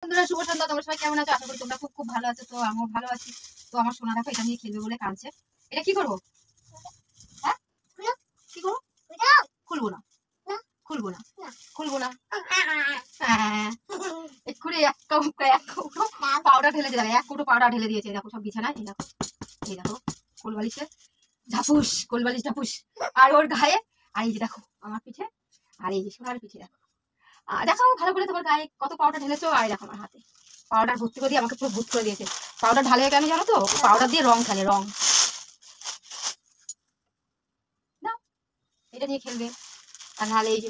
বন্ধুরা শুভ সন্ধ্যা, তোমরা সবাই কেমন আছো? আশা করি তোমরা খুব খুব ভালো আছো। তো আমিও ভালো আছি। তো আমার সোনা দেখো এটা নিয়ে খেলবে বলে কাঁদছে। এটা কি করবো? হ্যাঁ কি করবো? খুলবো না, খুলবো না, খুলবো না। হ্যাঁ এক্ষুনি এক কৌটো পাউডার ঢেলে দিয়ে, এক কৌটো পাউডার ঢেলে দিয়েছে। দেখো সব বিছানায়, এই দেখো, এই দেখো কোলবালিশে ঝাপুস, কোলবালিশ ঝাপুস, আর ওর গায়ে, আর এই যে দেখো আমার পিঠে, আর এই যে সোনার পিঠে দেখো। দেখাও ভালো করে তোমার গায়ে কত পাউডার ঢেলেছো। আর দেখো আমার হাতে পাউডার ভর্তি করে দিয়ে আমাকে পুরো ভূত করে দিয়েছে। পাউডার ঢালে কেন জানো তো? পাউডার দিয়ে রং খেলে, রং। না এটা নিয়ে খেলবে, আর নাহলে এই যে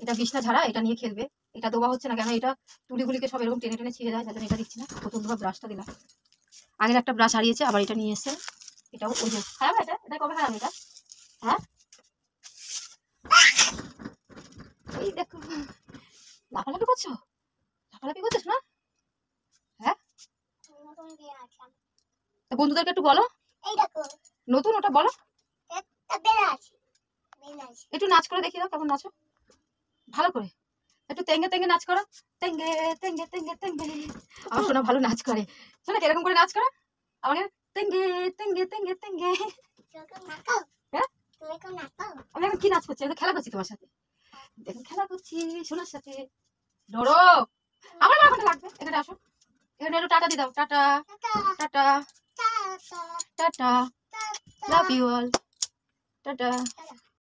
এটা বিছনা ঝাড়া, এটা নিয়ে খেলবে। এটা দেওয়া হচ্ছে না কেন, এটা তুলিগুলিকে সব এরকম টেনে টেনে ছিঁড়ে দেয়, যাতে এটা দিচ্ছি না। প্রথম দুবার ব্রাশটা দিলাম, আগের একটা ব্রাশ হারিয়েছে, আবার এটা নিয়ে এসে এটাও ওই যে খারাপ। এটা এটা কবে খারাপ? এটা হ্যাঁ এই দেখো লাফালাফি করছো, লাফালাফি করছিস না? হ্যাঁ বন্ধুদেরকে একটু বলো, নতুন ওটা বলো, একটু নাচ করে দেখিয়ে দাও কেমন নাচো, ভালো করে একটু তেঙ্গে তেঙ্গে নাচ করো। তেঙ্গে তেঙ্গে তেঙ্গে তেঙ্গে, আমার শোনা ভালো নাচ করে। শোনা কিরকম করে নাচ করে আমাকে, তেঙ্গে তেঙ্গে তেঙ্গে তেঙ্গে। হ্যাঁ আমি এখন কি নাচ করছি? আমি খেলা করছি তোমার সাথে, দেখুন খেলা করছি সোনার সাথে। ধরো আমার ওখানে লাগবে, এখানে আসো, এখানে একটু টাটা দিয়ে দাও। Tata tata tata, love you all, tata.